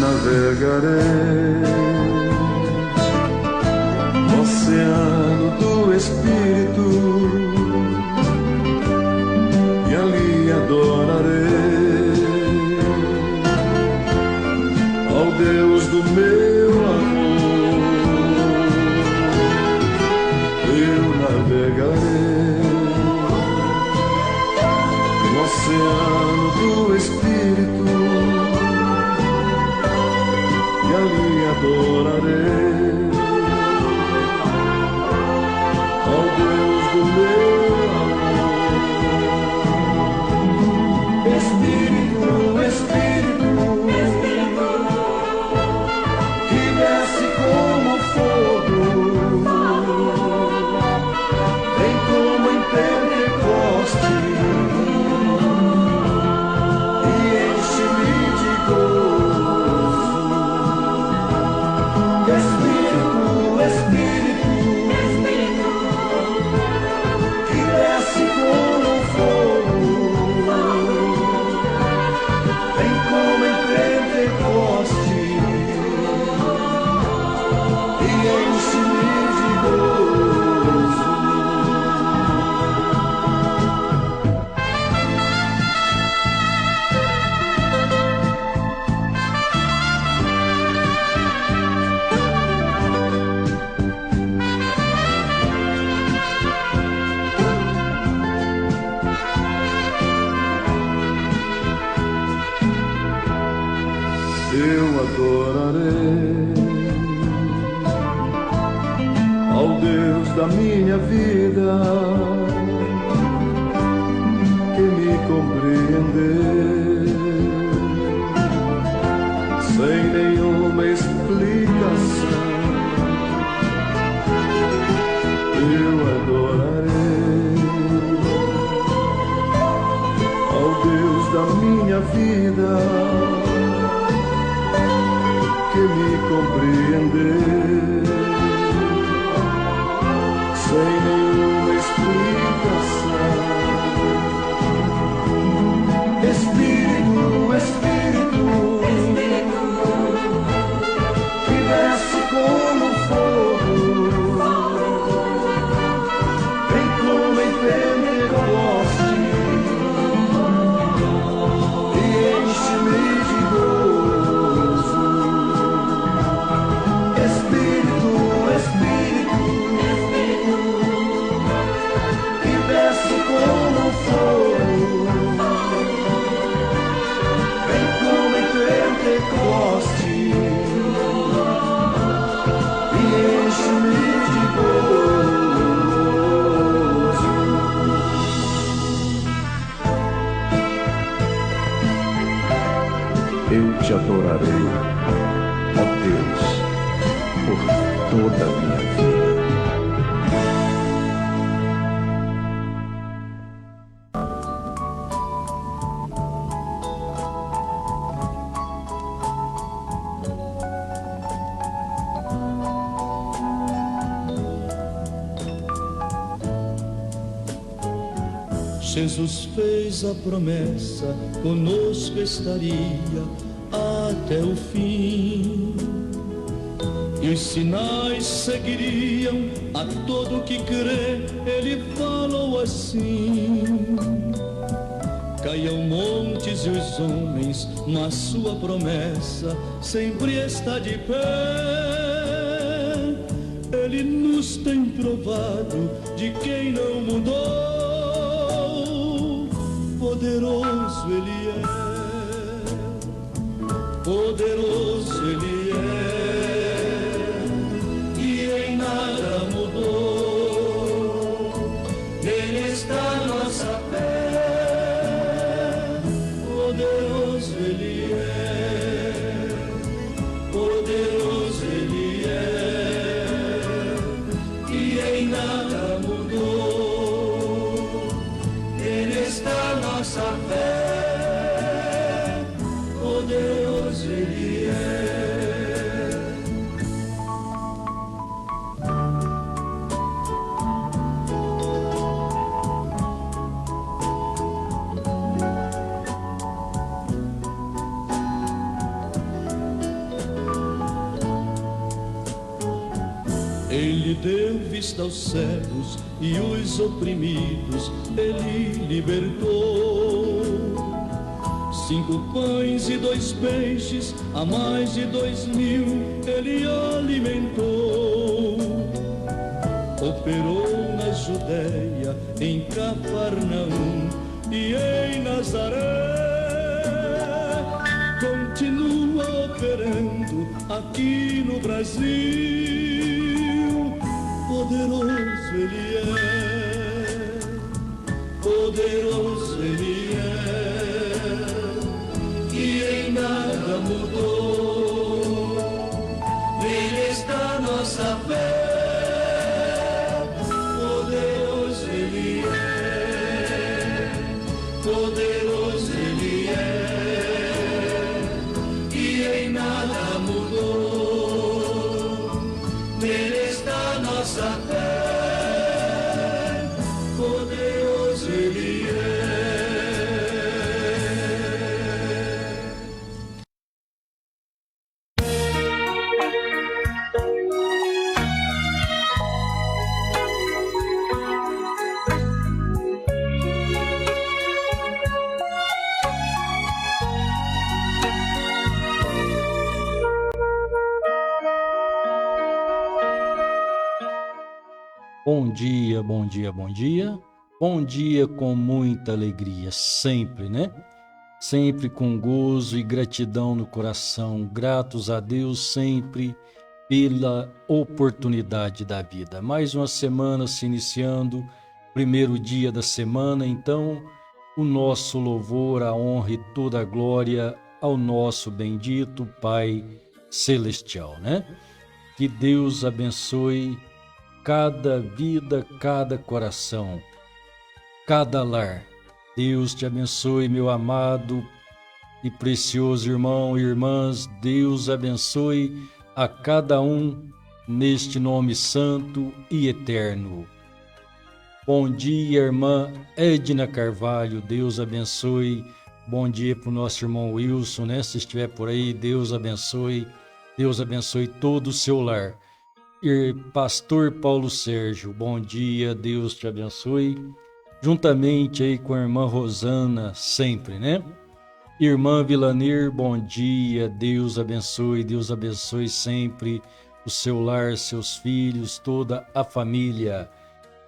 navegarei no oceano do Espírito e ali adorarei ao Deus do meu amor. Eu navegarei no oceano do Espírito e ali adorarei ao Deus do meu amor. Espírito, Espírito, Espírito, que desce como fogo, vem como em Pentecoste e enche-me de gozo. Espírito, Espírito, Espírito, que desce como fogo, vem como em Pentecoste e enche-me de gozo. Eu adorarei ao Deus da minha vida, que me compreendeu sem nenhuma explicação. Eu adorarei ao Deus da minha vida, que me compreendeu sem nenhuma explicação. Espírito, Espírito, Espírito, que desce como fogo, vem como em Pentecoste e enche-me de gozo. Espírito, Espírito, que desce como fogo, vem como em Pentecoste e enche-me de gozo. Eu te adorarei, ó Deus, por toda a minha vida. Jesus fez a promessa, conosco estaria até o fim. E os sinais seguiriam a todo que crê. Ele falou assim: caiam montes e os homens, mas sua promessa sempre está de pé. Ele nos tem provado de quem não mudou. Poderoso Ele é, poderoso Ele é, e em nada mudou. Nele está nossa fé. Poderoso Ele é, poderoso Ele é, e em nada mudou. Nele está nossa fé. Poderoso Ele é. deu vista aos cegos e os oprimidos ele libertou. 5 pães e 2 peixes, a mais de 2.000 ele alimentou. Operou na Judéia, em Cafarnaum e em Nazaré. Continua operando aqui no Brasil. Poderoso ele é, poderoso ele é, e em nada mudou. Nele está nossa fé. Poderoso ele é, poderoso ele é, e em nada mudou. Nele está nossa fé. Poderoso ele é. Bom dia, bom dia, bom dia. Bom dia com muita alegria, sempre, né? Sempre com gozo e gratidão no coração, gratos a Deus sempre pela oportunidade da vida. Mais uma semana se iniciando, primeiro dia da semana, então o nosso louvor, a honra e toda a glória ao nosso bendito Pai Celestial, né? Que Deus abençoe cada vida, cada coração, cada lar. Deus te abençoe, meu amado e precioso irmão e irmãs. Deus abençoe a cada um neste nome santo e eterno. Bom dia, irmã Edna Carvalho. Deus abençoe. Bom dia para o nosso irmão Wilson, né? Se estiver por aí, Deus abençoe. Deus abençoe todo o seu lar. Pastor Paulo Sérgio, bom dia, Deus te abençoe, juntamente aí com a irmã Rosana, sempre, né? Irmã Vilanir, bom dia, Deus abençoe sempre o seu lar, seus filhos, toda a família.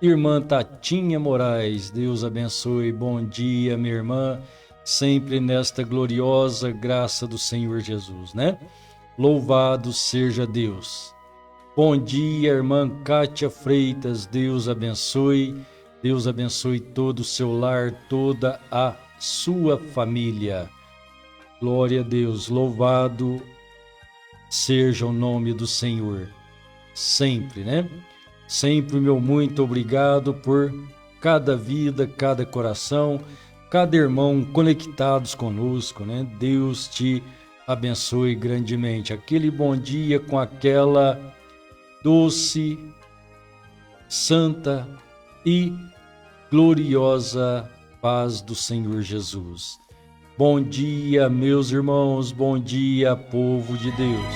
Irmã Tatinha Moraes, Deus abençoe, bom dia, minha irmã, sempre nesta gloriosa graça do Senhor Jesus, né? Louvado seja Deus. Bom dia, irmã Kátia Freitas, Deus abençoe todo o seu lar, toda a sua família. Glória a Deus, louvado seja o nome do Senhor, sempre, né? Sempre, meu muito obrigado por cada vida, cada coração, cada irmão conectados conosco, né? Deus te abençoe grandemente. Aquele bom dia com aquela doce, santa e gloriosa paz do Senhor Jesus. Bom dia, meus irmãos, bom dia, povo de Deus.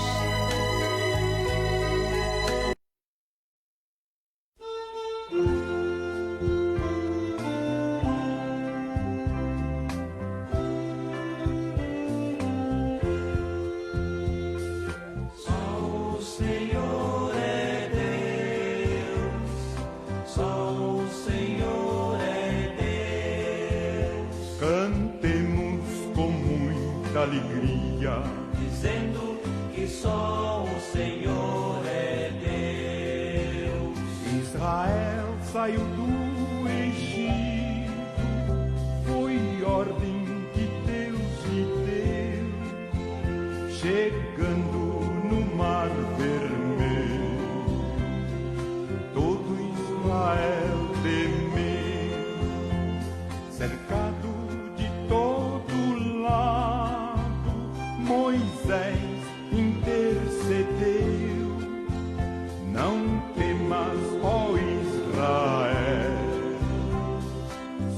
Alegria, dizendo que só o Senhor é Deus. Israel saiu do Egito, foi ordem que Deus lhe deu, chegando no Mar Vermelho, todo Israel temeu, cercado de todo lado. Moisés intercedeu, não temas, ó Israel,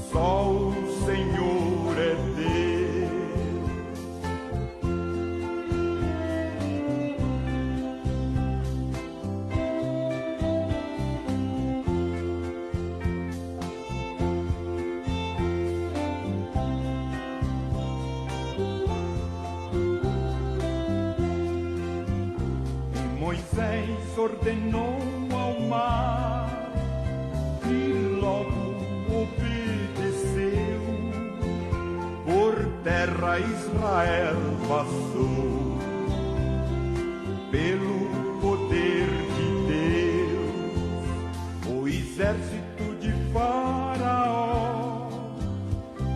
só o Senhor é Deus. ordenou ao mar e logo obedeceu. Por terra Israel passou, pelo poder de Deus, o exército de Faraó,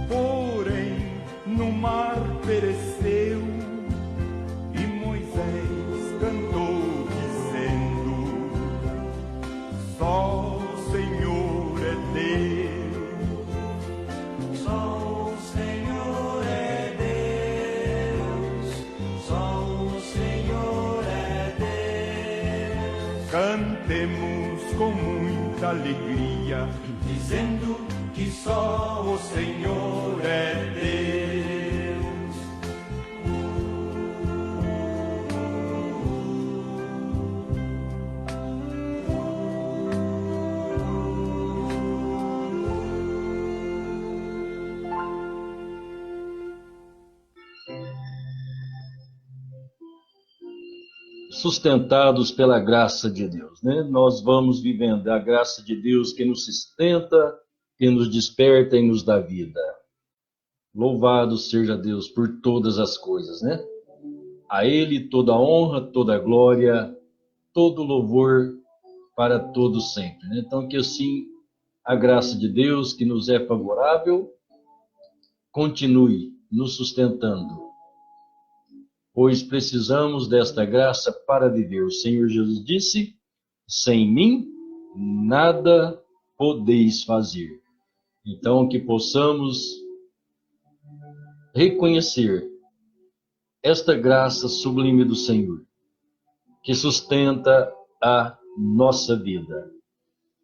porém no mar pereceu. E Moisés cantou dizendo: só o Senhor é Deus, só o Senhor é Deus, só o Senhor é Deus. Cantemos com muita alegria, dizendo que só o Senhor é Deus. Sustentados pela graça de Deus, né? Nós vamos vivendo a graça de Deus que nos sustenta, que nos desperta e nos dá vida. Louvado seja Deus por todas as coisas, né? A Ele toda honra, toda glória, todo louvor para todos sempre, né? Então que assim a graça de Deus que nos é favorável continue nos sustentando, pois precisamos desta graça para viver. O Senhor Jesus disse: sem mim nada podeis fazer. Então, que possamos reconhecer esta graça sublime do Senhor, que sustenta a nossa vida.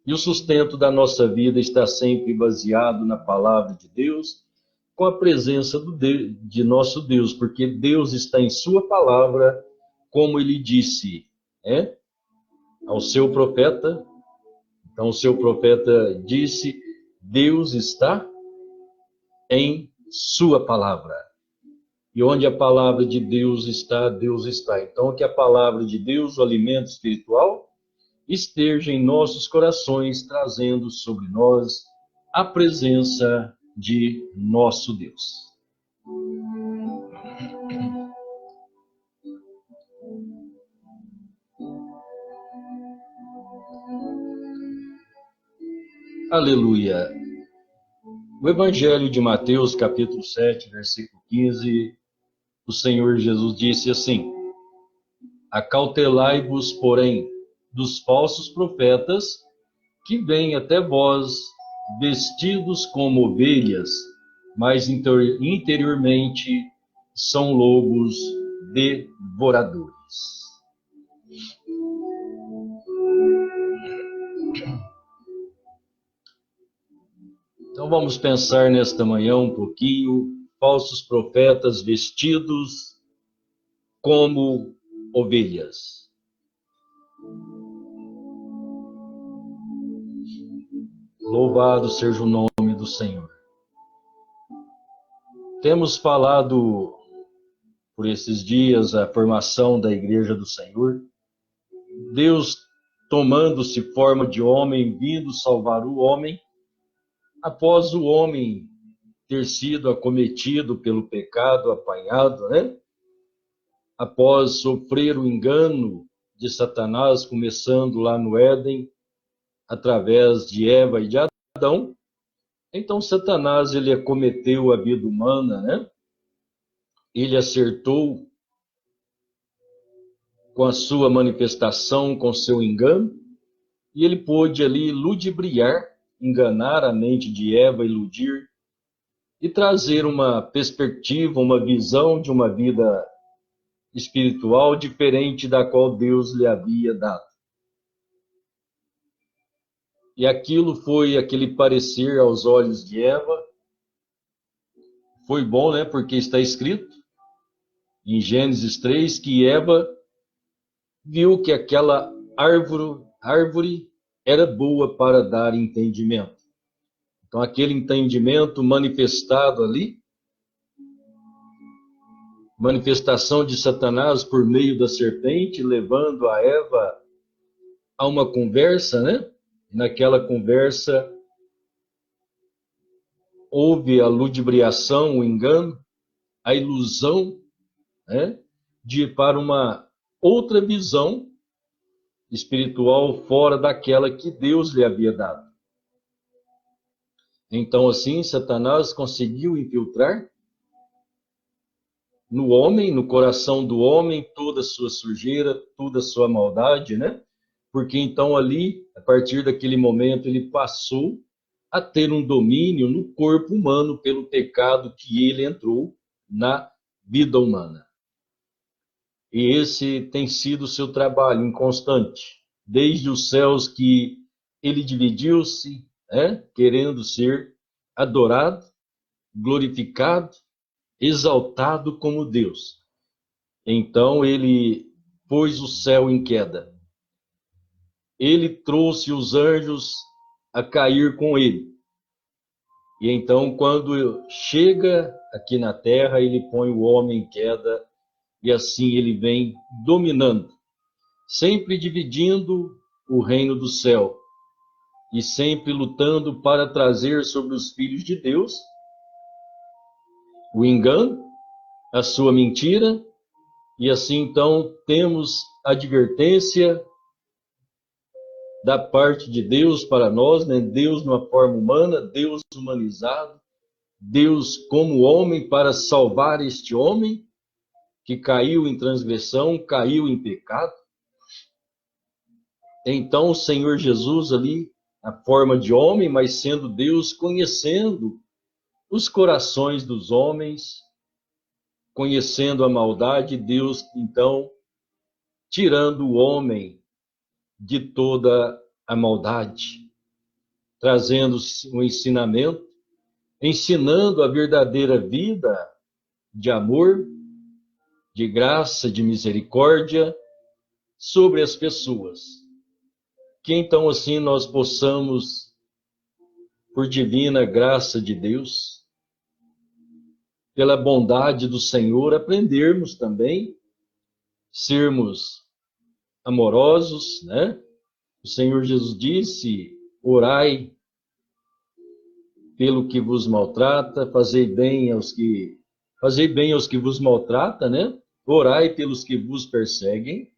E o sustento da nossa vida está sempre baseado na palavra de Deus, com a presença de nosso Deus, porque Deus está em sua palavra, como ele disse, ao seu profeta. Então o seu profeta disse: Deus está em sua palavra. E onde a palavra de Deus está, Deus está. Então que a palavra de Deus, o alimento espiritual, esteja em nossos corações, trazendo sobre nós a presença de nosso Deus. Aleluia. O Evangelho de Mateus, capítulo 7, versículo 15, o Senhor Jesus disse assim: acautelai-vos, porém, dos falsos profetas, que vêm até vós vestidos como ovelhas, mas interiormente são lobos devoradores. Então vamos pensar nesta manhã um pouquinho, falsos profetas vestidos como ovelhas. Louvado seja o nome do Senhor. Temos falado por esses dias a formação da Igreja do Senhor. Deus tomando-se forma de homem, vindo salvar o homem, após o homem ter sido acometido pelo pecado, apanhado, após sofrer o engano de Satanás, começando lá no Éden, através de Eva e de Adão. Então Satanás, ele acometeu a vida humana, Ele acertou com a sua manifestação, com seu engano, e ele pôde ali ludibriar, enganar a mente de Eva, iludir, e trazer uma perspectiva, uma visão de uma vida espiritual diferente da qual Deus lhe havia dado. E aquilo foi aquele parecer aos olhos de Eva. Foi bom, porque está escrito em Gênesis 3 que Eva viu que aquela árvore era boa para dar entendimento. Então aquele entendimento manifestado ali, manifestação de Satanás por meio da serpente, levando a Eva há uma conversa, né? Naquela conversa houve a ludibriação, o engano, a ilusão, né? De ir para uma outra visão espiritual fora daquela que Deus lhe havia dado. Então, assim, Satanás conseguiu infiltrar no homem, no coração do homem, toda a sua sujeira, toda a sua maldade, né? Porque então ali, a partir daquele momento, ele passou a ter um domínio no corpo humano pelo pecado que ele entrou na vida humana. E esse tem sido o seu trabalho inconstante, desde os céus que ele dividiu-se, né? Querendo ser adorado, glorificado, exaltado como Deus. Então ele pôs o céu em queda. Ele trouxe os anjos a cair com ele. E então, quando chega aqui na terra, ele põe o homem em queda e assim ele vem dominando, sempre dividindo o reino do céu e sempre lutando para trazer sobre os filhos de Deus o engano, a sua mentira, e assim então temos advertência da parte de Deus para nós, né? Deus numa forma humana, Deus humanizado, Deus como homem para salvar este homem que caiu em transgressão, caiu em pecado. Então o Senhor Jesus ali, na forma de homem, mas sendo Deus, conhecendo os corações dos homens, conhecendo a maldade, Deus, então, tirando o homem de toda a maldade, trazendo um ensinamento, ensinando a verdadeira vida de amor, de graça, de misericórdia sobre as pessoas. Que então assim nós possamos, por divina graça de Deus, pela bondade do Senhor, aprendermos também, sermos amorosos, né? O Senhor Jesus disse, orai pelo que vos maltrata, fazei bem aos que vos maltrata, né? Orai pelos que vos perseguem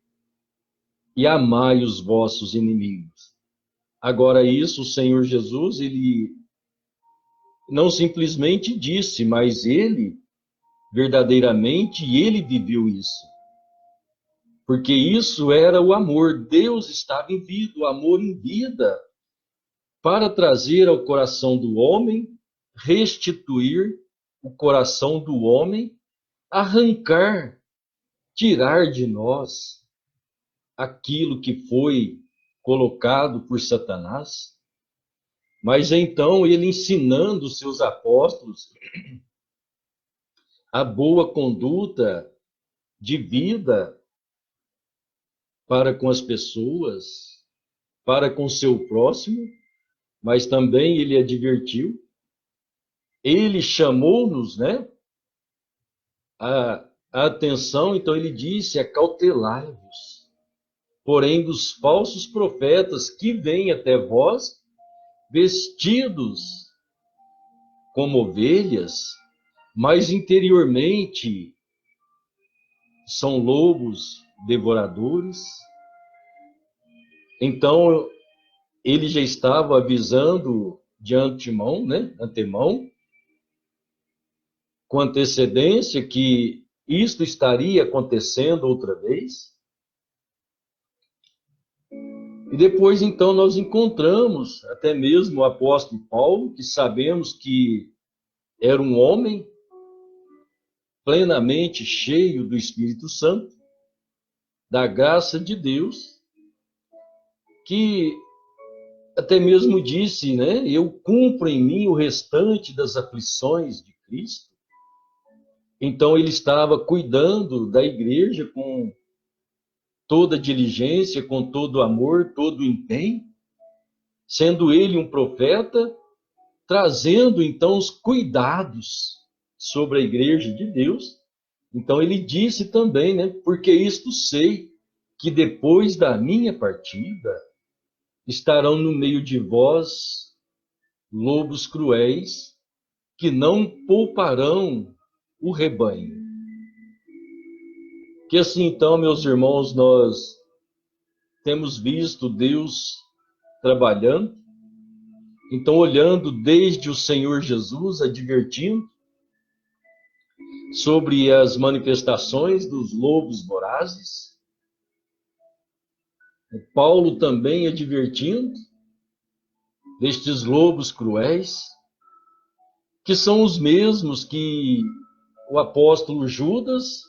e amai os vossos inimigos. Agora isso, o Senhor Jesus, ele não simplesmente disse, mas ele, verdadeiramente, ele viveu isso. Porque isso era o amor. Deus estava em vida, o amor em vida, para trazer ao coração do homem, restituir o coração do homem, arrancar, tirar de nós aquilo que foi colocado por Satanás. Mas então ele ensinando os seus apóstolos a boa conduta de vida para com as pessoas, para com seu próximo, mas também ele advertiu, ele chamou-nos, né, a atenção, então ele disse, acautelai-vos, porém dos falsos profetas que vêm até vós, vestidos como ovelhas, mas interiormente são lobos devoradores. Então, ele já estava avisando de antemão, né? Com antecedência, que isto estaria acontecendo outra vez. E depois, então, nós encontramos até mesmo o apóstolo Paulo, que sabemos que era um homem plenamente cheio do Espírito Santo, da graça de Deus, que até mesmo disse, né? Eu cumpro em mim o restante das aflições de Cristo. Então, ele estava cuidando da igreja com toda diligência, com todo amor, todo empenho, sendo ele um profeta, trazendo então os cuidados sobre a igreja de Deus. Então ele disse também, né? Porque isto sei, que depois da minha partida, estarão no meio de vós lobos cruéis, que não pouparão o rebanho. Que assim, então, meus irmãos, nós temos visto Deus trabalhando, então olhando desde o Senhor Jesus, advertindo sobre as manifestações dos lobos vorazes, Paulo também advertindo destes lobos cruéis, que são os mesmos que o apóstolo Judas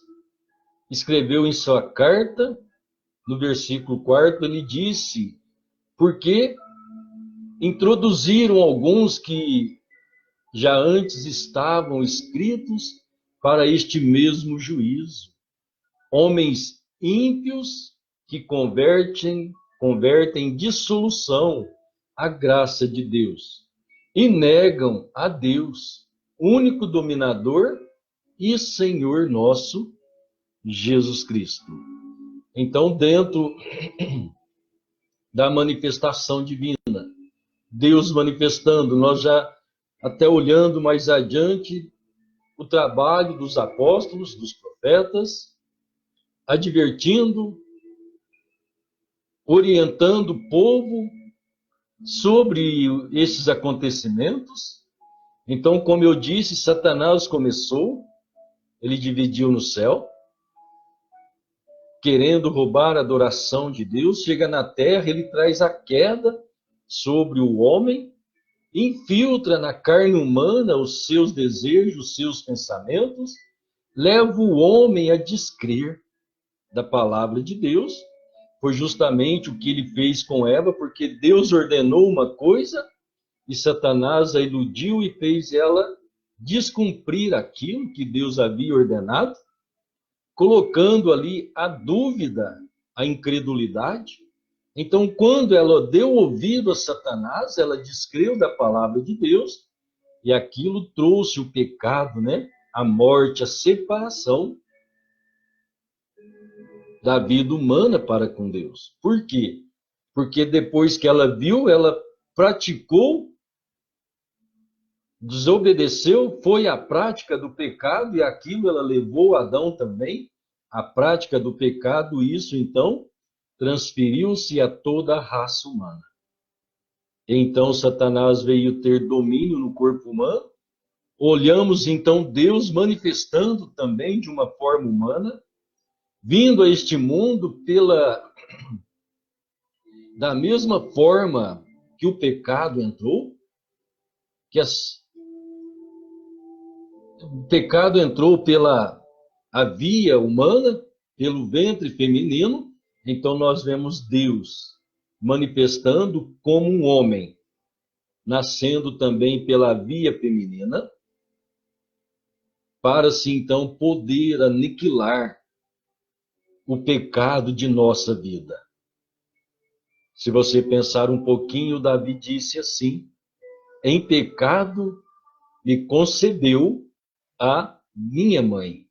escreveu em sua carta, no versículo 4, ele disse, porque introduziram alguns que já antes estavam escritos para este mesmo juízo, homens ímpios que convertem em dissolução a graça de Deus e negam a Deus, único dominador e Senhor nosso, Jesus Cristo. Então, dentro da manifestação divina, Deus manifestando, nós já até olhando mais adiante o trabalho dos apóstolos, dos profetas, advertindo, orientando o povo sobre esses acontecimentos. Então, como eu disse, Satanás começou, ele dividiu no céu, querendo roubar a adoração de Deus, chega na terra, ele traz a queda sobre o homem, infiltra na carne humana os seus desejos, os seus pensamentos, leva o homem a descrer da palavra de Deus. Foi justamente o que ele fez com Eva, porque Deus ordenou uma coisa e Satanás a iludiu e fez ela descumprir aquilo que Deus havia ordenado, colocando ali a dúvida, a incredulidade. Então, quando ela deu ouvido a Satanás, ela descreu da palavra de Deus, e aquilo trouxe o pecado, né? A morte, a separação da vida humana para com Deus. Por quê? Porque depois que ela viu, ela praticou, desobedeceu, foi a prática do pecado, e aquilo ela levou Adão também, a prática do pecado, e isso então transferiu-se a toda a raça humana. Então Satanás veio ter domínio no corpo humano. Olhamos então Deus manifestando também de uma forma humana, vindo a este mundo da mesma forma que o pecado entrou, o pecado entrou pela a via humana, pelo ventre feminino. Então nós vemos Deus manifestando como um homem, nascendo também pela via feminina, para assim então poder aniquilar o pecado de nossa vida. Se você pensar um pouquinho, Davi disse assim: em pecado me concebeu a minha mãe.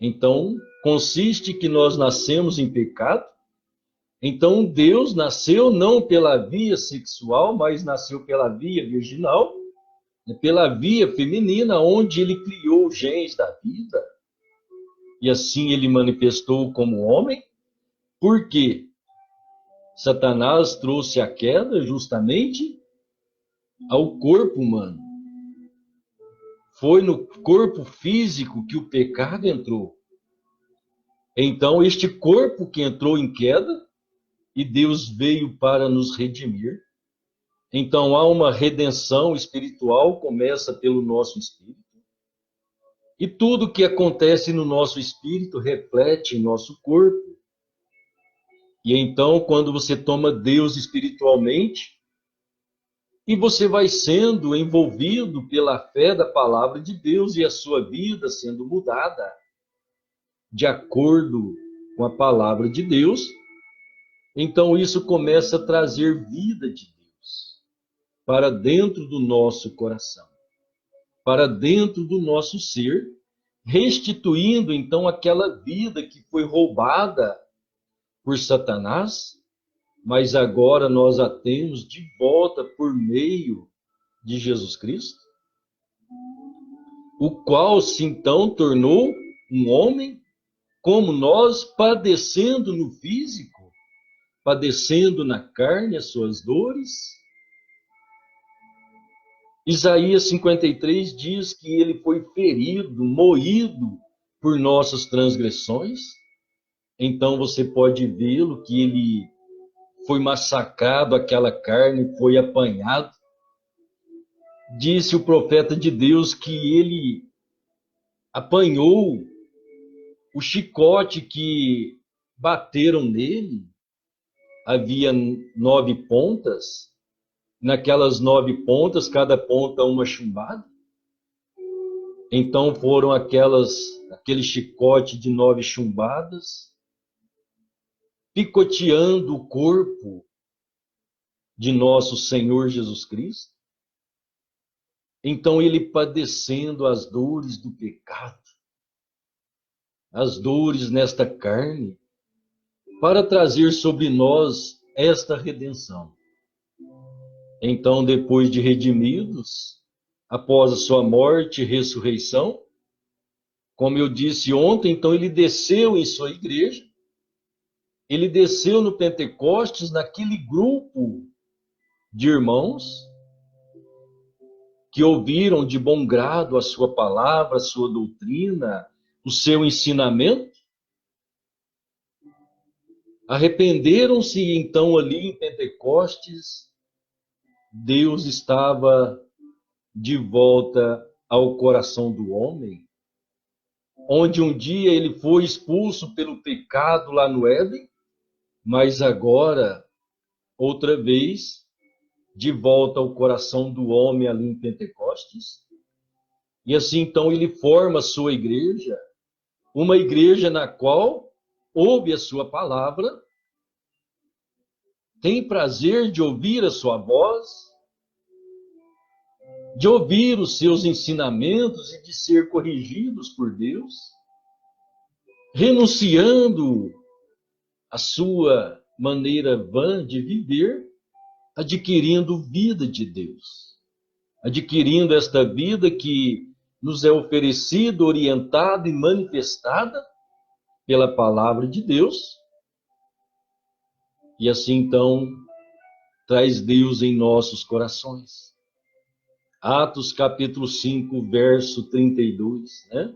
Então, consiste que nós nascemos em pecado. Então, Deus nasceu não pela via sexual, mas nasceu pela via virginal, pela via feminina, onde ele criou os genes da vida. E assim ele manifestou como homem. Por quê? Satanás trouxe a queda justamente ao corpo humano. Foi no corpo físico que o pecado entrou. Então, este corpo que entrou em queda, e Deus veio para nos redimir. Então, há uma redenção espiritual, começa pelo nosso espírito. E tudo que acontece no nosso espírito reflete em nosso corpo. E então, quando você toma Deus espiritualmente, e você vai sendo envolvido pela fé da palavra de Deus e a sua vida sendo mudada de acordo com a palavra de Deus, então isso começa a trazer vida de Deus para dentro do nosso coração, para dentro do nosso ser, restituindo então aquela vida que foi roubada por Satanás, mas agora nós a temos de volta por meio de Jesus Cristo, o qual se então tornou um homem como nós, padecendo no físico, padecendo na carne as suas dores. Isaías 53 diz que ele foi ferido, moído por nossas transgressões. Então você pode vê-lo que ele foi massacrado, aquela carne foi apanhado. Disse o profeta de Deus que ele apanhou o chicote que bateram nele. Havia 9 pontas, naquelas 9 pontas, cada ponta uma chumbada. Então foram aquele chicote de 9 chumbadas, picoteando o corpo de nosso Senhor Jesus Cristo. Então ele padecendo as dores do pecado, as dores nesta carne, para trazer sobre nós esta redenção. Então, depois de redimidos, após a sua morte e ressurreição, como eu disse ontem, então ele desceu em sua igreja, ele desceu no Pentecostes, naquele grupo de irmãos que ouviram de bom grado a sua palavra, a sua doutrina, o seu ensinamento. Arrependeram-se, então ali em Pentecostes, Deus estava de volta ao coração do homem, onde um dia ele foi expulso pelo pecado lá no Éden, mas agora, outra vez, de volta ao coração do homem ali em Pentecostes. E assim, então, ele forma a sua igreja, uma igreja na qual ouve a sua palavra, tem prazer de ouvir a sua voz, de ouvir os seus ensinamentos e de ser corrigidos por Deus, renunciando à sua maneira vã de viver, adquirindo vida de Deus, adquirindo esta vida que nos é oferecida, orientada e manifestada pela palavra de Deus. E assim, então, traz Deus em nossos corações. Atos capítulo 5, verso 32, né?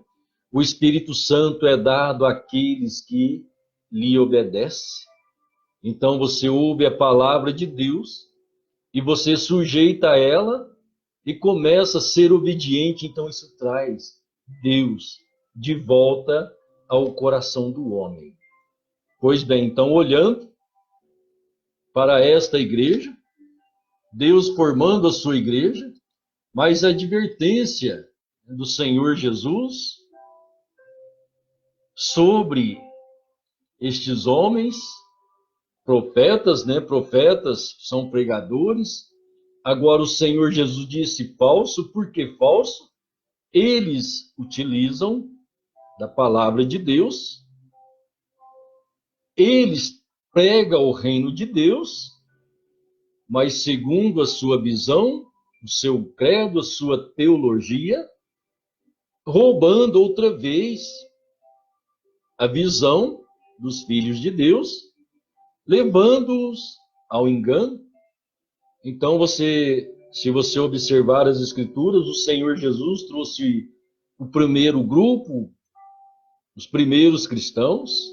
O Espírito Santo é dado àqueles que lhe obedecem. Então você ouve a palavra de Deus e você sujeita a ela e começa a ser obediente. Então isso traz Deus de volta ao coração do homem. Pois bem, então olhando para esta igreja, Deus formando a sua igreja, mas a advertência do Senhor Jesus sobre estes homens, profetas, né? Profetas são pregadores. Agora o Senhor Jesus disse falso, por que falso? Eles utilizam da palavra de Deus, eles pregam o reino de Deus, mas segundo a sua visão, o seu credo, a sua teologia, roubando outra vez a visão dos filhos de Deus, levando-os ao engano. Então, se você observar as Escrituras, o Senhor Jesus trouxe o primeiro grupo, os primeiros cristãos,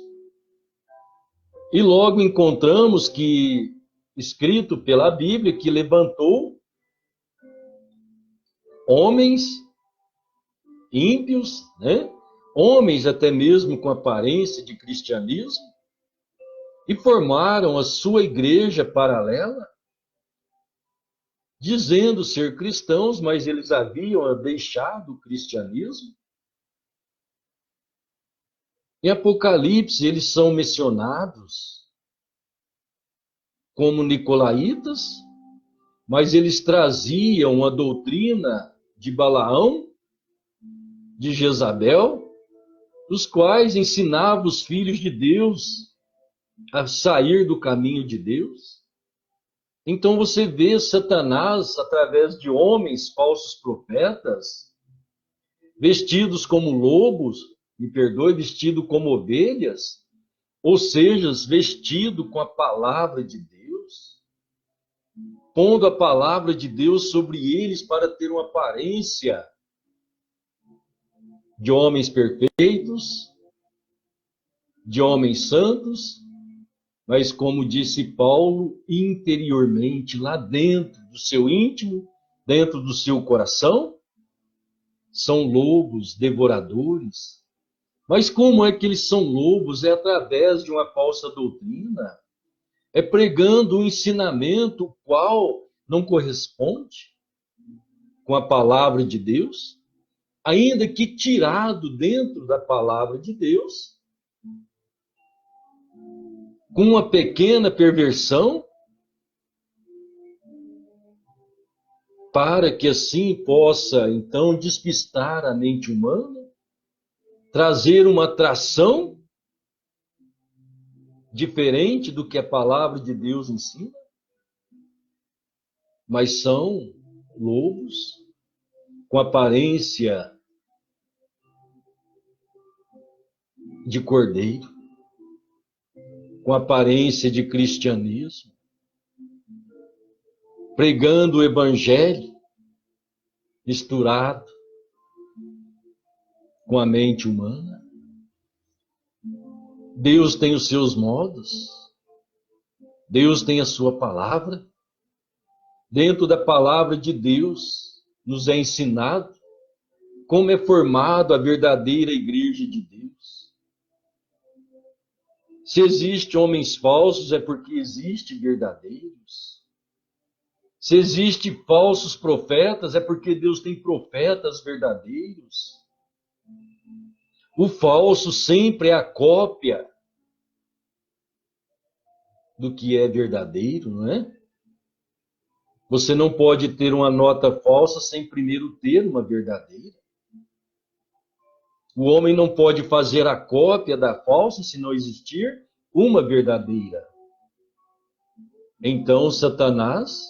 e logo encontramos que, escrito pela Bíblia, que levantou homens ímpios, né? Homens até mesmo com aparência de cristianismo, e formaram a sua igreja paralela, dizendo ser cristãos, mas eles haviam deixado o cristianismo. Em Apocalipse, eles são mencionados como nicolaítas, mas eles traziam a doutrina de Balaão, de Jezabel, os quais ensinavam os filhos de Deus a sair do caminho de Deus. Então você vê Satanás, através de homens, falsos profetas, vestidos como lobos, me perdoe, vestido como ovelhas, ou seja, vestido com a palavra de Deus, pondo a palavra de Deus sobre eles para ter uma aparência de homens perfeitos, de homens santos, mas como disse Paulo, interiormente, lá dentro do seu íntimo, dentro do seu coração, são lobos devoradores. Mas como é que eles são lobos? É através de uma falsa doutrina, é pregando um ensinamento o qual não corresponde com a palavra de Deus, ainda que tirado dentro da palavra de Deus, com uma pequena perversão, para que assim possa, então, despistar a mente humana, trazer uma atração diferente do que a palavra de Deus ensina, mas são lobos com aparência de cordeiro, com aparência de cristianismo, pregando o evangelho misturado com a mente humana. Deus tem os seus modos, Deus tem a sua palavra. Dentro da palavra de Deus nos é ensinado como é formado a verdadeira igreja de Deus. Se existem homens falsos, é porque existem verdadeiros. Se existem falsos profetas, é porque Deus tem profetas verdadeiros. O falso sempre é a cópia do que é verdadeiro, não é? Você não pode ter uma nota falsa sem primeiro ter uma verdadeira. O homem não pode fazer a cópia da falsa se não existir uma verdadeira. Então, Satanás,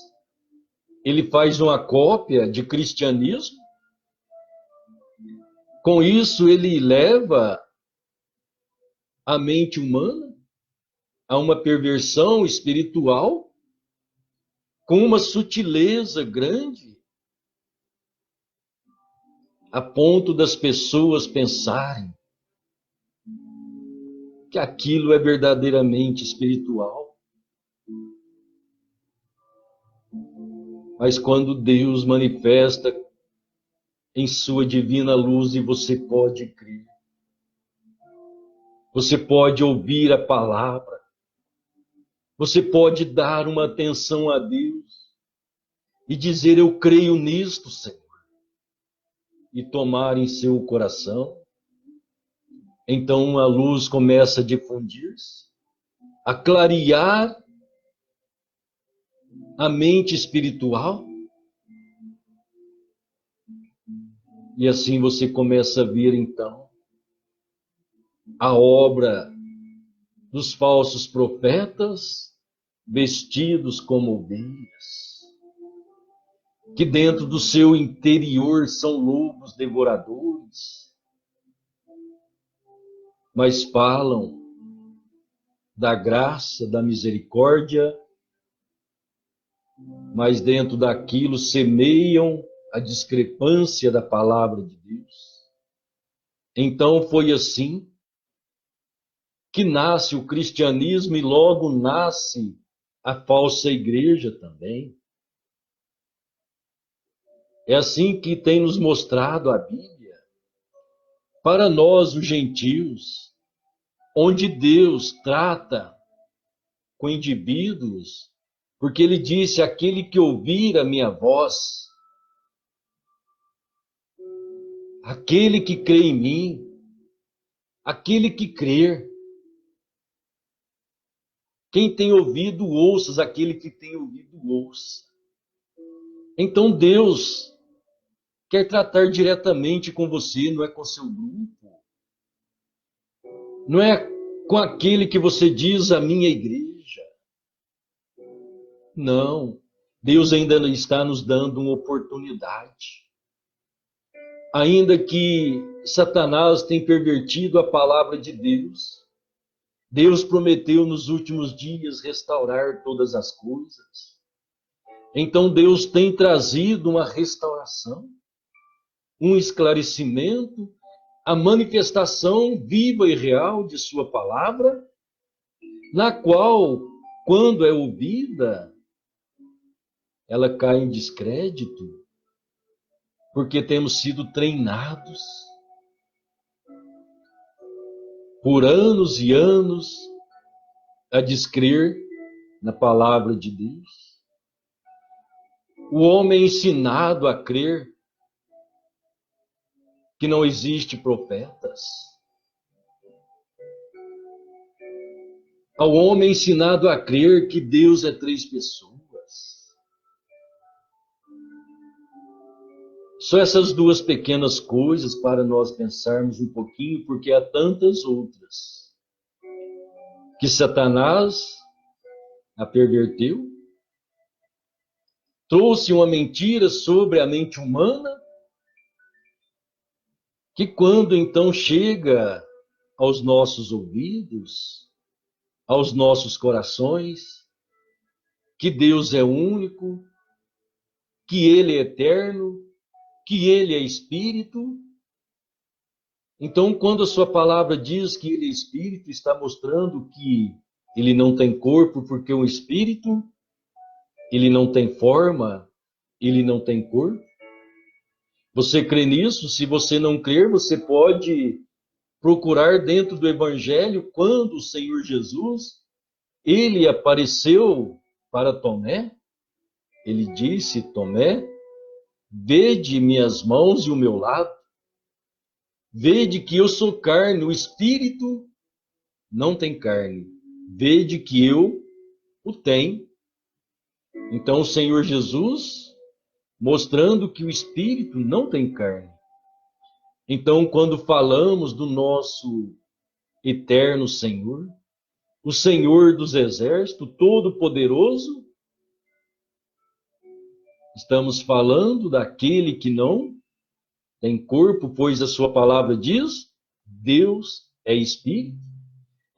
ele faz uma cópia de cristianismo. Com isso, ele leva a mente humana a uma perversão espiritual com uma sutileza grande, a ponto das pessoas pensarem que aquilo é verdadeiramente espiritual. Mas quando Deus manifesta em sua divina luz e você pode crer, você pode ouvir a palavra, você pode dar uma atenção a Deus e dizer: eu creio nisto, Senhor, e tomar em seu coração. Então a luz começa a difundir-se, a clarear a mente espiritual. E assim você começa a ver, então, a obra dos falsos profetas vestidos como ovelhas, que dentro do seu interior são lobos devoradores, mas falam da graça, da misericórdia, mas dentro daquilo semeiam a discrepância da palavra de Deus. Então foi assim que nasce o cristianismo e logo nasce a falsa igreja também. É assim que tem nos mostrado a Bíblia. Para nós, os gentios, onde Deus trata com indivíduos, porque ele disse: aquele que ouvir a minha voz, aquele que crê em mim, aquele que crer. Quem tem ouvido, ouça, aquele que tem ouvido, ouça. Então Deus quer tratar diretamente com você, não é com seu grupo, não é com aquele que você diz a minha igreja. Não, Deus ainda está nos dando uma oportunidade. Ainda que Satanás tenha pervertido a palavra de Deus, Deus prometeu nos últimos dias restaurar todas as coisas. Então Deus tem trazido uma restauração, um esclarecimento, a manifestação viva e real de sua palavra, na qual, quando é ouvida, ela cai em descrédito, porque temos sido treinados por anos e anos a descrer na palavra de Deus. O homem é ensinado a crer que não existe profetas. Ao homem é ensinado a crer que Deus é 3 pessoas. Só essas 2 pequenas coisas para nós pensarmos um pouquinho, porque há tantas outras que Satanás a perverteu, trouxe uma mentira sobre a mente humana, que quando então chega aos nossos ouvidos, aos nossos corações, que Deus é único, que Ele é eterno, que Ele é Espírito. Então, quando a sua palavra diz que Ele é Espírito, está mostrando que Ele não tem corpo, porque o Espírito, Ele não tem forma, Ele não tem corpo. Você crê nisso? Se você não crer, você pode procurar dentro do Evangelho quando o Senhor Jesus, Ele apareceu para Tomé. Ele disse, Tomé, vede minhas mãos e o meu lado. Vede que eu sou carne, o Espírito não tem carne. Vede que eu o tenho. Então o Senhor Jesus, mostrando que o Espírito não tem carne. Então, quando falamos do nosso eterno Senhor, o Senhor dos Exércitos, Todo-Poderoso, estamos falando daquele que não tem corpo, pois a sua palavra diz, Deus é Espírito.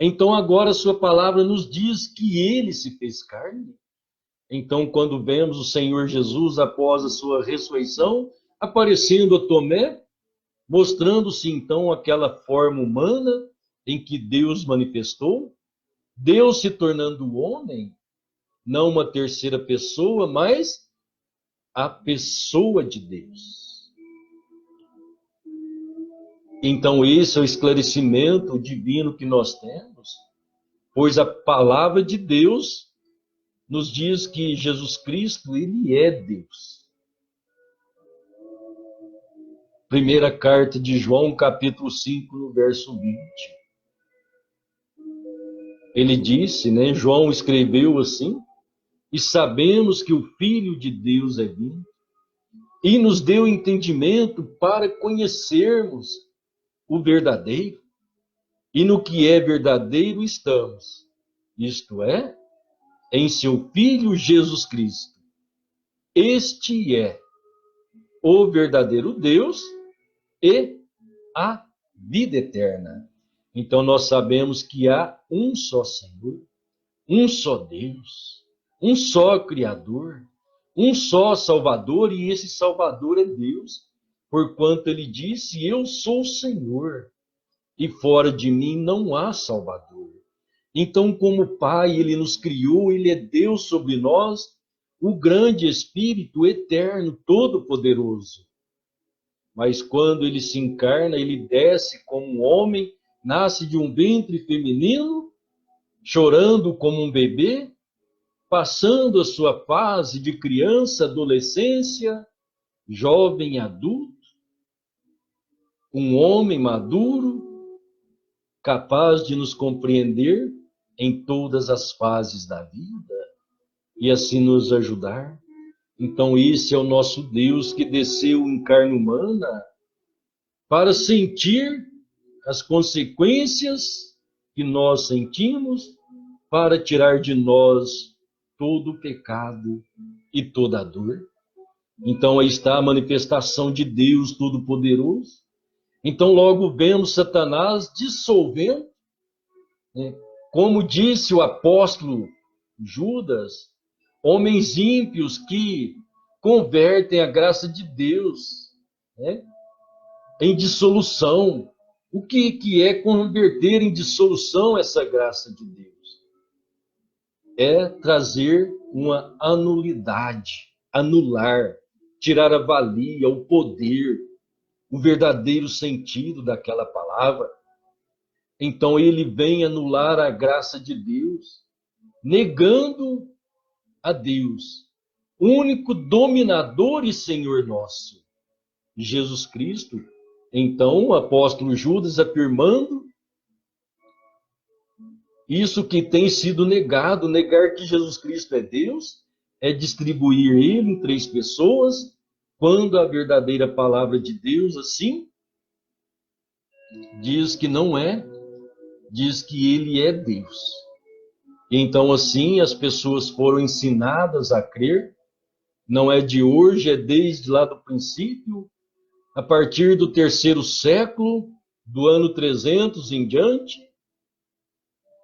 Então agora a sua palavra nos diz que Ele se fez carne. Então quando vemos o Senhor Jesus após a sua ressurreição, aparecendo a Tomé, mostrando-se então aquela forma humana em que Deus manifestou, Deus se tornando homem, não uma terceira pessoa, mas a pessoa de Deus. Então esse é o esclarecimento divino que nós temos, pois a palavra de Deus nos diz que Jesus Cristo, Ele é Deus. Primeira carta de João, capítulo 5, no verso 20. Ele disse, João escreveu assim, e sabemos que o Filho de Deus é vindo, e nos deu entendimento para conhecermos o verdadeiro, e no que é verdadeiro estamos, isto é, em seu Filho Jesus Cristo. Este é o verdadeiro Deus e a vida eterna. Então nós sabemos que há um só Senhor, um só Deus, um só Criador, um só Salvador, e esse Salvador é Deus, porquanto ele disse, eu sou o Senhor, e fora de mim não há Salvador. Então, como Pai, Ele nos criou, Ele é Deus sobre nós, o grande Espírito eterno, todo-poderoso. Mas quando Ele se encarna, Ele desce como um homem, nasce de um ventre feminino, chorando como um bebê, passando a sua fase de criança, adolescência, jovem, adulto, um homem maduro, capaz de nos compreender em todas as fases da vida e assim nos ajudar. Então esse é o nosso Deus que desceu em carne humana para sentir as consequências que nós sentimos para tirar de nós todo o pecado e toda a dor. Então aí está a manifestação de Deus Todo-Poderoso. Então logo vemos Satanás dissolvendo, né? Como disse o apóstolo Judas, homens ímpios que convertem a graça de Deus, né, em dissolução. O que é converter em dissolução essa graça de Deus? É trazer uma anulidade, anular, tirar a valia, o poder, o verdadeiro sentido daquela palavra. Então ele vem anular a graça de Deus, negando a Deus, único dominador e Senhor nosso, Jesus Cristo. Então o apóstolo Judas afirmando isso que tem sido negado, negar que Jesus Cristo é Deus, é distribuir ele em 3 pessoas, quando a verdadeira palavra de Deus, assim, diz que não é, diz que ele é Deus. Então, assim, as pessoas foram ensinadas a crer, não é de hoje, é desde lá do princípio, a partir do 3º século, do ano 300 em diante,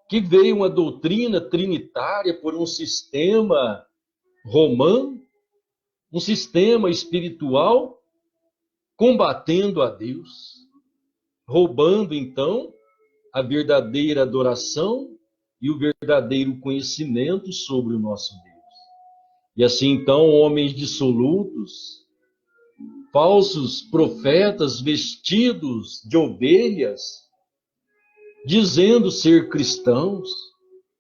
que veio uma doutrina trinitária por um sistema romano, um sistema espiritual, combatendo a Deus, roubando, então, a verdadeira adoração e o verdadeiro conhecimento sobre o nosso Deus. E assim, então, homens dissolutos, falsos profetas vestidos de ovelhas, dizendo ser cristãos,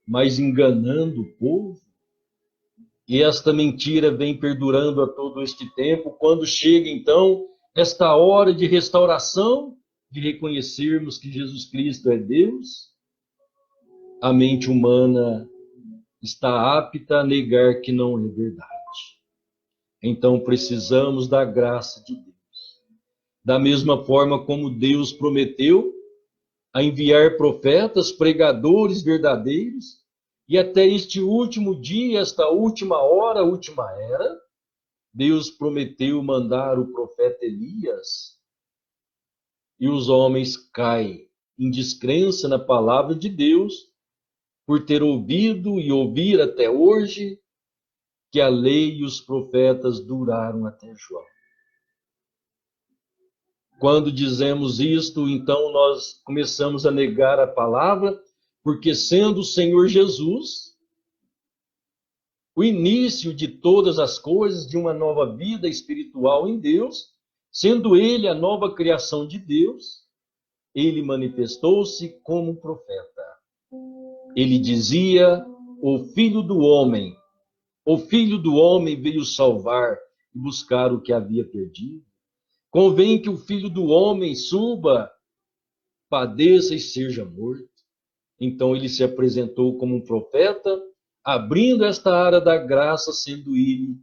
mas enganando o povo. E esta mentira vem perdurando a todo este tempo, quando chega, então, esta hora de restauração, de reconhecermos que Jesus Cristo é Deus, a mente humana está apta a negar que não é verdade. Então precisamos da graça de Deus. Da mesma forma como Deus prometeu a enviar profetas, pregadores verdadeiros, e até este último dia, esta última hora, última era, Deus prometeu mandar o profeta Elias, e os homens caem em descrença na palavra de Deus, por ter ouvido e ouvir até hoje que a lei e os profetas duraram até João. Quando dizemos isto, então nós começamos a negar a palavra, porque sendo o Senhor Jesus o início de todas as coisas, de uma nova vida espiritual em Deus, sendo ele a nova criação de Deus, ele manifestou-se como um profeta. Ele dizia: o Filho do Homem veio salvar e buscar o que havia perdido. Convém que o Filho do Homem suba, padeça e seja morto. Então ele se apresentou como um profeta, abrindo esta área da graça, sendo ele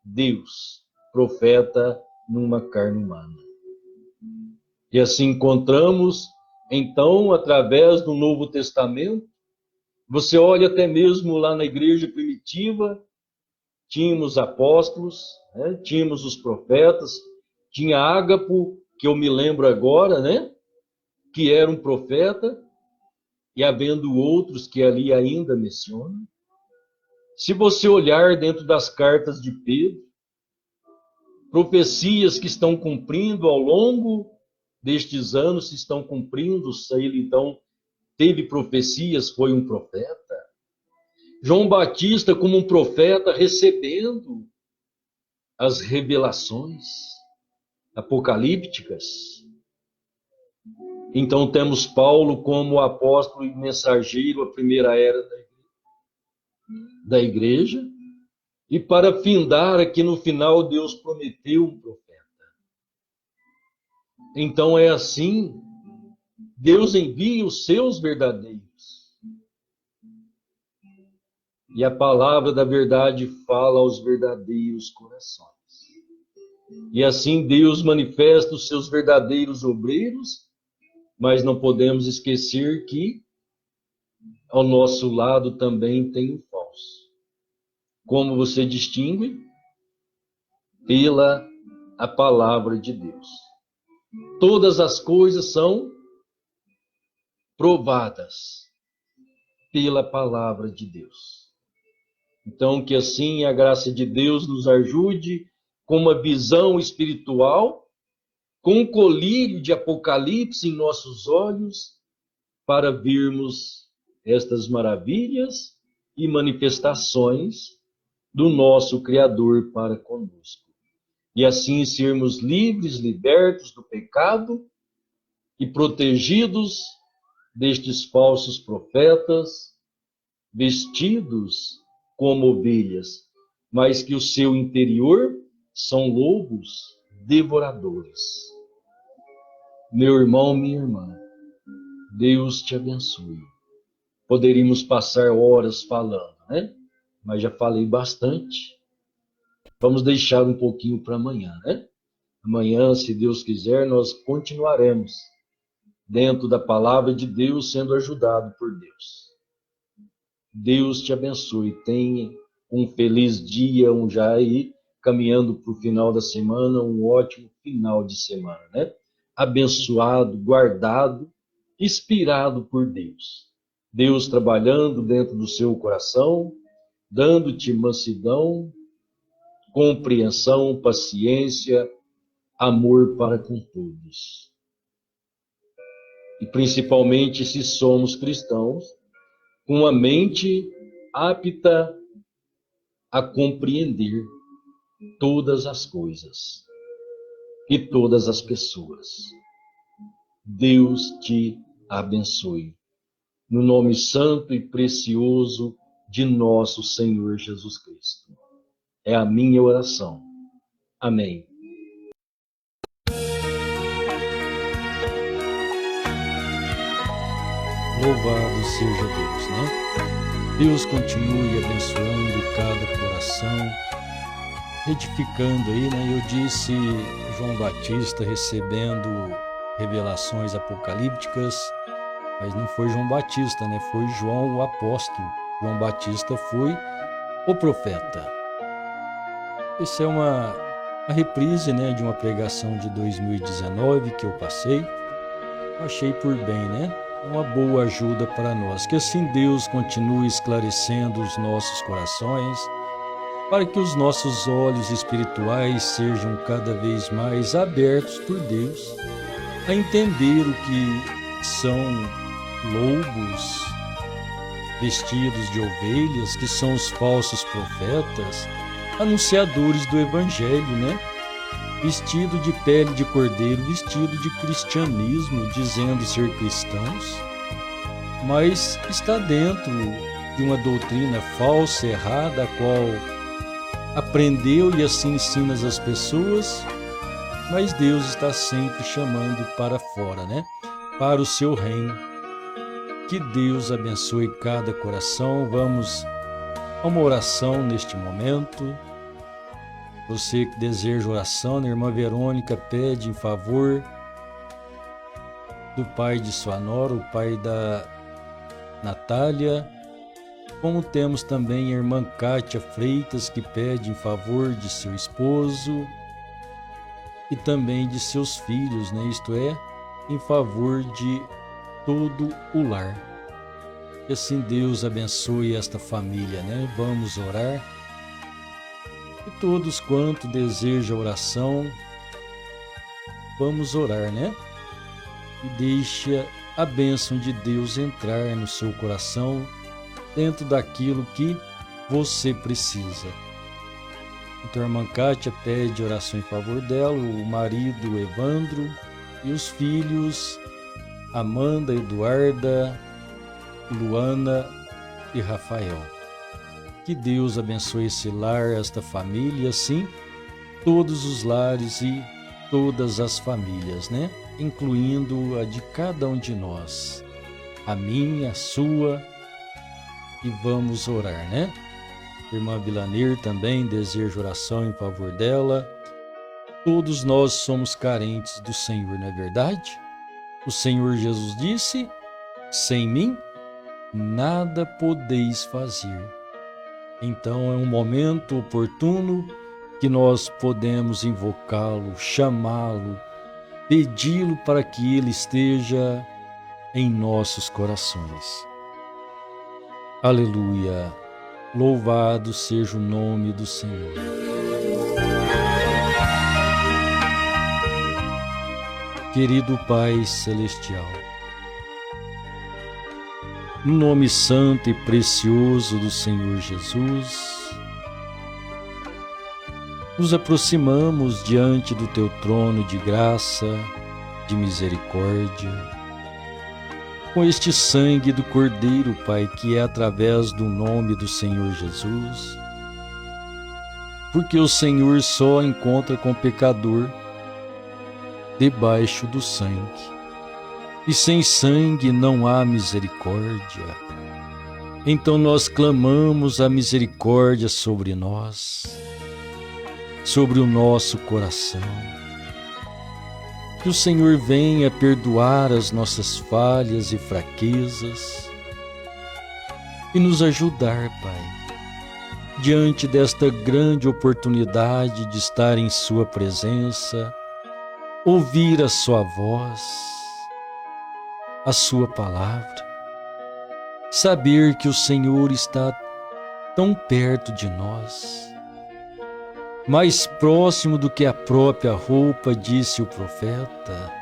Deus, profeta numa carne humana. E assim encontramos, então, através do Novo Testamento, você olha até mesmo lá na igreja primitiva, tínhamos apóstolos, né? Tínhamos os profetas, tinha Ágapo, que eu me lembro agora, né? Que era um profeta, e havendo outros que ali ainda mencionam. Se você olhar dentro das cartas de Pedro, profecias que estão cumprindo ao longo destes anos, se estão cumprindo, se ele então teve profecias, foi um profeta. João Batista como um profeta recebendo as revelações apocalípticas. Então temos Paulo como apóstolo e mensageiro, a primeira era da igreja, e para findar aqui no final Deus prometeu um profeta. Então é assim, Deus envia os seus verdadeiros. E a palavra da verdade fala aos verdadeiros corações. E assim Deus manifesta os seus verdadeiros obreiros, mas não podemos esquecer que ao nosso lado também tem o falso. Como você distingue? Pela a palavra de Deus. Todas as coisas são provadas pela palavra de Deus. Então, que assim a graça de Deus nos ajude com uma visão espiritual, com um colírio de Apocalipse em nossos olhos, para vermos estas maravilhas e manifestações do nosso Criador para conosco. E assim sermos livres, libertos do pecado e protegidos destes falsos profetas, vestidos como ovelhas, mas que o seu interior são lobos devoradores. Meu irmão, minha irmã, Deus te abençoe. Poderíamos passar horas falando, né? Mas já falei bastante. Vamos deixar um pouquinho para amanhã, né? Amanhã, se Deus quiser, nós continuaremos dentro da palavra de Deus, sendo ajudado por Deus. Deus te abençoe. Tenha um feliz dia, já aí, caminhando para o final da semana, um ótimo final de semana, né? Abençoado, guardado, inspirado por Deus. Deus trabalhando dentro do seu coração, dando-te mansidão, compreensão, paciência, amor para com todos. E principalmente se somos cristãos, com a mente apta a compreender todas as coisas e todas as pessoas. Deus te abençoe. No nome santo e precioso de nosso Senhor Jesus Cristo. É a minha oração. Amém. Louvado seja Deus, né? Deus continue abençoando cada coração, edificando aí, né? Eu disse João Batista recebendo revelações apocalípticas, mas não foi João Batista, né? Foi João o apóstolo. João Batista foi o profeta. Essa é uma reprise, né, de uma pregação de 2019 que eu passei. Achei por bem, né? Uma boa ajuda para nós. Que assim Deus continue esclarecendo os nossos corações, para que os nossos olhos espirituais sejam cada vez mais abertos por Deus, a entender o que são lobos vestidos de ovelhas, que são os falsos profetas, anunciadores do Evangelho, né? Vestido de pele de cordeiro, vestido de cristianismo, dizendo ser cristãos, mas está dentro de uma doutrina falsa, errada, a qual aprendeu e assim ensina as pessoas, mas Deus está sempre chamando para fora, né? Para o seu reino. Que Deus abençoe cada coração. Vamos a uma oração neste momento. Você que deseja oração, a irmã Verônica pede em favor do pai de sua nora, o pai da Natália, como temos também a irmã Kátia Freitas, que pede em favor de seu esposo e também de seus filhos, né? Isto é, em favor de todo o lar. Que assim Deus abençoe esta família, né? Vamos orar. E todos quanto desejam oração, vamos orar, né? E deixa a bênção de Deus entrar no seu coração, dentro daquilo que você precisa. Então a irmã Kátia pede oração em favor dela, o marido Evandro e os filhos Amanda, Eduarda, Luana e Rafael. Que Deus abençoe esse lar, esta família, assim, todos os lares e todas as famílias, né? Incluindo a de cada um de nós, a minha, a sua, e vamos orar, né? Irmã Vilaner também deseja oração em favor dela. Todos nós somos carentes do Senhor, não é verdade? O Senhor Jesus disse: sem mim, nada podeis fazer. Então é um momento oportuno que nós podemos invocá-lo, chamá-lo, pedi-lo para que ele esteja em nossos corações. Aleluia! Louvado seja o nome do Senhor. Querido Pai Celestial, no nome santo e precioso do Senhor Jesus, nos aproximamos diante do Teu trono de graça, de misericórdia, com este sangue do Cordeiro, Pai, que é através do nome do Senhor Jesus, porque o Senhor só encontra com pecador debaixo do sangue. E sem sangue não há misericórdia. Então nós clamamos a misericórdia sobre nós, sobre o nosso coração. Que o Senhor venha perdoar as nossas falhas e fraquezas e nos ajudar, Pai, diante desta grande oportunidade de estar em Sua presença, ouvir a Sua voz, a Sua palavra, saber que o Senhor está tão perto de nós, mais próximo do que a própria roupa, disse o profeta.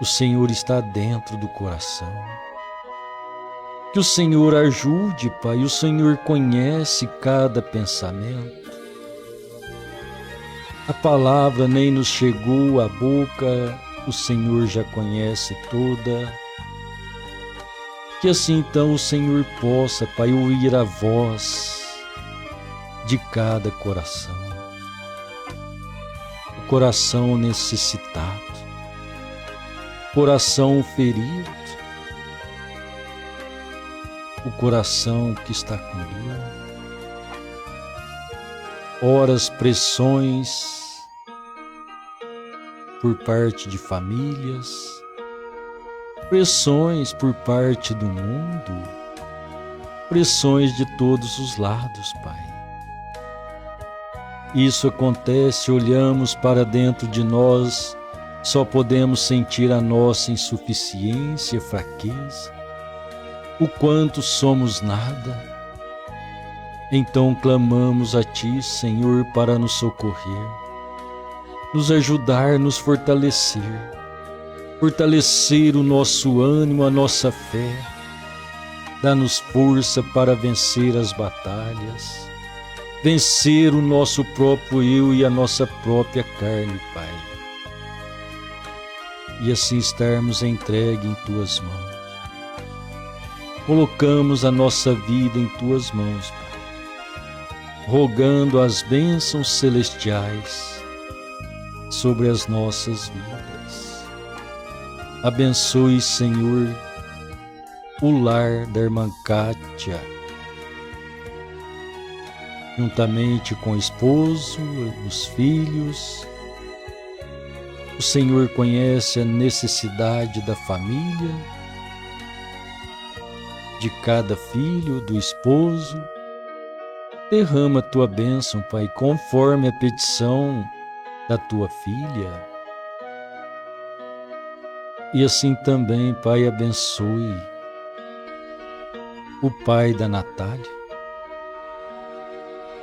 O Senhor está dentro do coração. Que o Senhor ajude, Pai, o Senhor conhece cada pensamento. A palavra nem nos chegou à boca, o Senhor já conhece toda. Que assim então o Senhor possa, Pai, ouvir a voz de cada coração. O coração necessitado, coração ferido, o coração que está com dor. Horas, pressões por parte de famílias, pressões por parte do mundo, pressões de todos os lados, Pai. Isso acontece, olhamos para dentro de nós, só podemos sentir a nossa insuficiência, fraqueza, o quanto somos nada. Então clamamos a Ti, Senhor, para nos socorrer, nos ajudar, nos fortalecer o nosso ânimo, a nossa fé, dá-nos força para vencer as batalhas, vencer o nosso próprio eu e a nossa própria carne, Pai. E assim estarmos entregue em Tuas mãos. Colocamos a nossa vida em Tuas mãos, Pai, rogando as bênçãos celestiais sobre as nossas vidas. Abençoe, Senhor, o lar da irmã Kátia, juntamente com o esposo, os filhos. O Senhor conhece a necessidade da família, de cada filho, do esposo. Derrama a Tua bênção, Pai, conforme a petição da Tua filha. E assim também, Pai, abençoe o pai da Natália.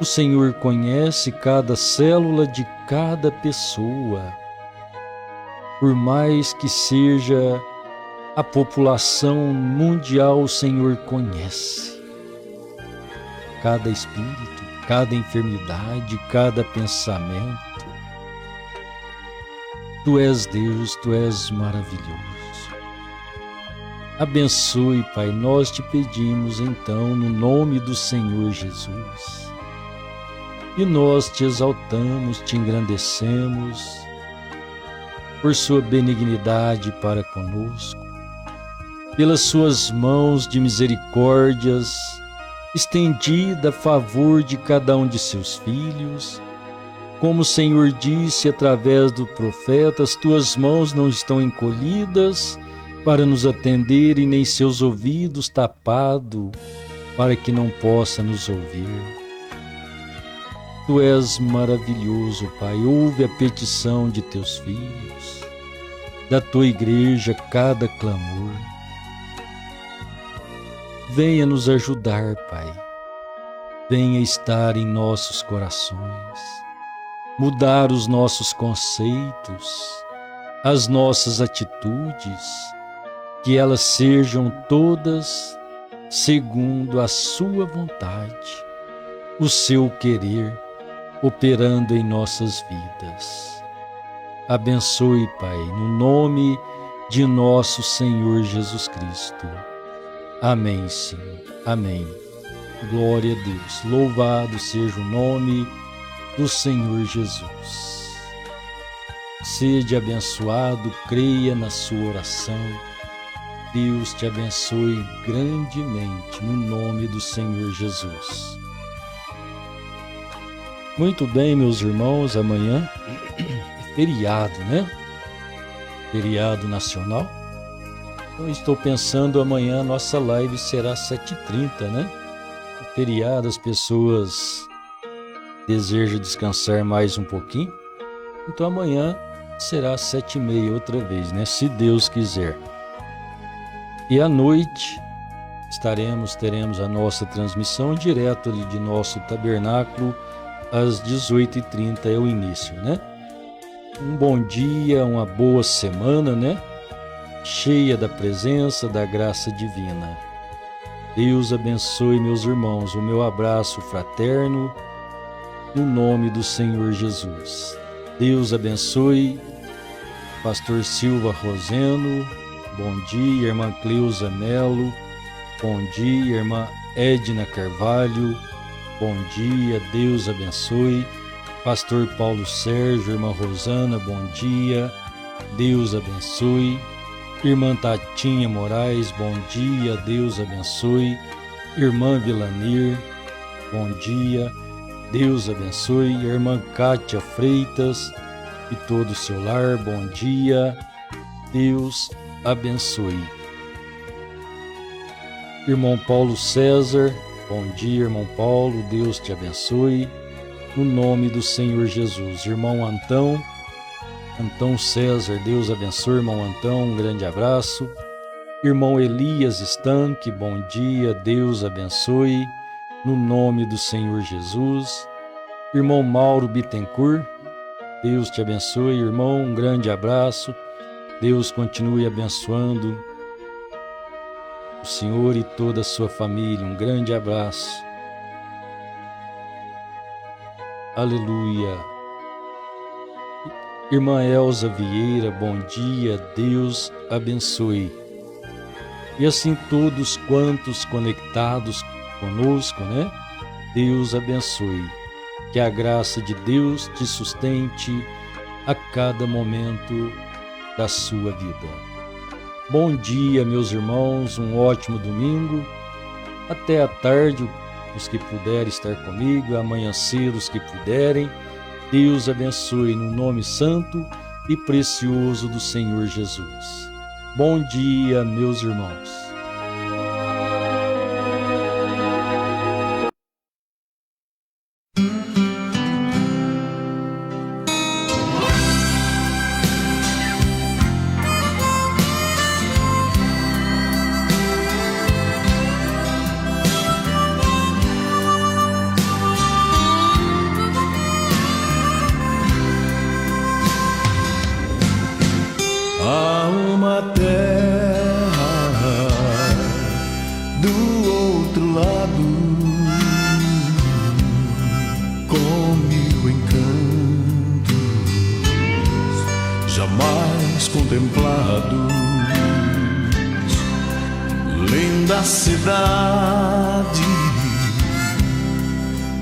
O Senhor conhece cada célula de cada pessoa, por mais que seja a população mundial, o Senhor conhece cada espírito, cada enfermidade, cada pensamento. Tu és Deus, Tu és maravilhoso. Abençoe, Pai, nós te pedimos então no nome do Senhor Jesus. E nós te exaltamos, te engrandecemos por Sua benignidade para conosco, pelas Suas mãos de misericórdias estendida a favor de cada um de Seus filhos. Como o Senhor disse através do profeta, as Tuas mãos não estão encolhidas para nos atender e nem seus ouvidos tapado para que não possa nos ouvir. Tu és maravilhoso, Pai, ouve a petição de teus filhos, da tua igreja cada clamor. Venha nos ajudar, Pai, venha estar em nossos corações, mudar os nossos conceitos, as nossas atitudes, que elas sejam todas segundo a sua vontade, o seu querer, operando em nossas vidas. Abençoe, Pai, no nome de nosso Senhor Jesus Cristo. Amém, Senhor. Amém. Glória a Deus. Louvado seja o nome do Senhor Jesus. Seja abençoado, creia na sua oração. Deus te abençoe grandemente no nome do Senhor Jesus. Muito bem, meus irmãos, amanhã é feriado, né? Feriado nacional. Então estou pensando amanhã a nossa live será 7h30, né? O feriado, as pessoas desejam descansar mais um pouquinho. Então amanhã será 7h30 outra vez, né? Se Deus quiser. E à noite teremos a nossa transmissão direto ali de nosso tabernáculo, às 18h30 é o início, né? Um bom dia, uma boa semana, né? Cheia da presença, da graça divina. Deus abençoe, meus irmãos, o meu abraço fraterno, no nome do Senhor Jesus. Deus abençoe, Pastor Silva Roseno. Bom dia, irmã Cleusa Melo. Bom dia, irmã Edna Carvalho. Bom dia, Deus abençoe. Pastor Paulo Sérgio, irmã Rosana, bom dia. Deus abençoe. Irmã Tatinha Moraes, bom dia, Deus abençoe. Irmã Vilanir, bom dia, Deus abençoe. Irmã Cátia Freitas e todo o seu lar, bom dia, Deus abençoe. Irmão Paulo César, bom dia, irmão Paulo, Deus te abençoe, no nome do Senhor Jesus. Irmão Antão César, Deus abençoe, irmão Antão, um grande abraço. Irmão Elias Estanque, bom dia, Deus abençoe, no nome do Senhor Jesus. Irmão Mauro Bittencourt, Deus te abençoe, irmão, um grande abraço. Deus continue abençoando o Senhor e toda a sua família. Um grande abraço. Aleluia. Irmã Elza Vieira, bom dia, Deus abençoe. E assim todos quantos conectados conosco, né? Deus abençoe. Que a graça de Deus te sustente a cada momento da sua vida. Bom dia, meus irmãos, um ótimo domingo. Até à tarde, os que puderem estar comigo, amanhã cedo, os que puderem. Deus abençoe no nome santo e precioso do Senhor Jesus. Bom dia, meus irmãos.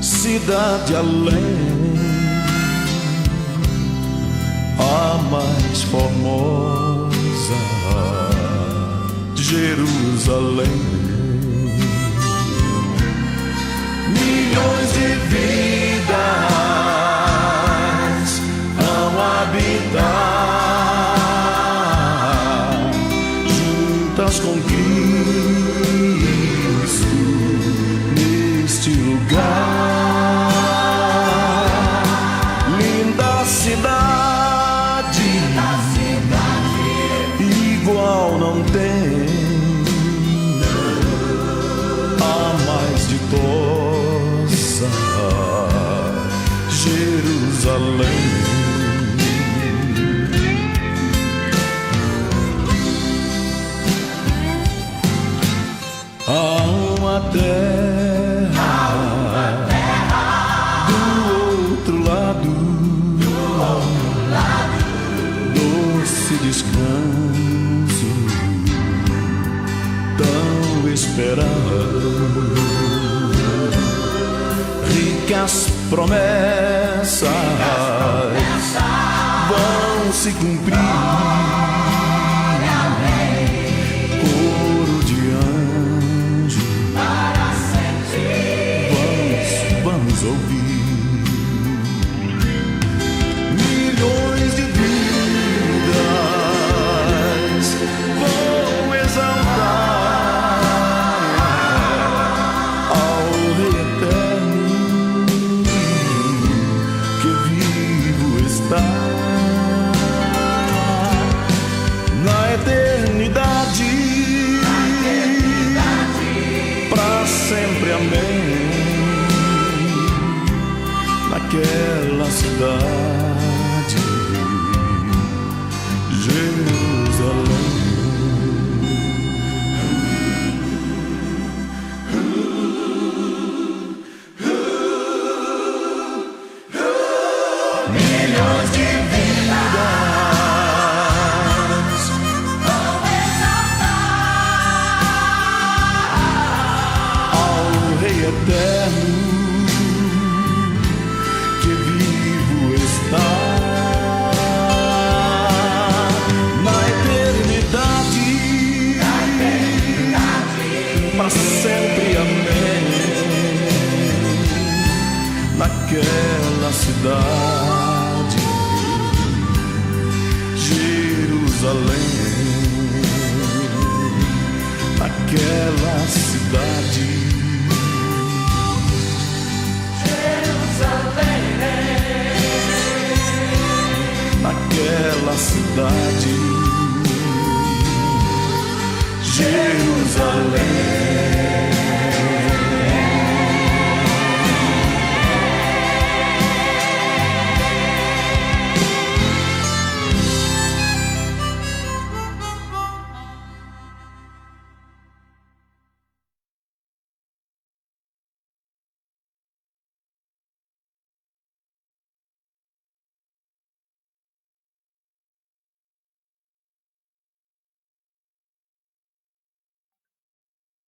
Cidade além, a mais formosa, Jerusalém. Milhões de vidas vão habitar Jerusalém. Há uma terra do outro lado, doce descanso, tão esperado, ricas promessas vão se cumprir. Coro de anjo, vamos ouvir. Milhões de vidas vão exaltar ao Rei eterno que vivo está. Na eternidade, pra sempre, amém. Naquela cidade, Jerusalém. Milhões de vidas vão exaltar ao Rei eterno que vivo está. Na eternidade, para sempre, amém. Naquela cidade, Jerusalém. Naquela cidade, naquela cidade, Jerusalém.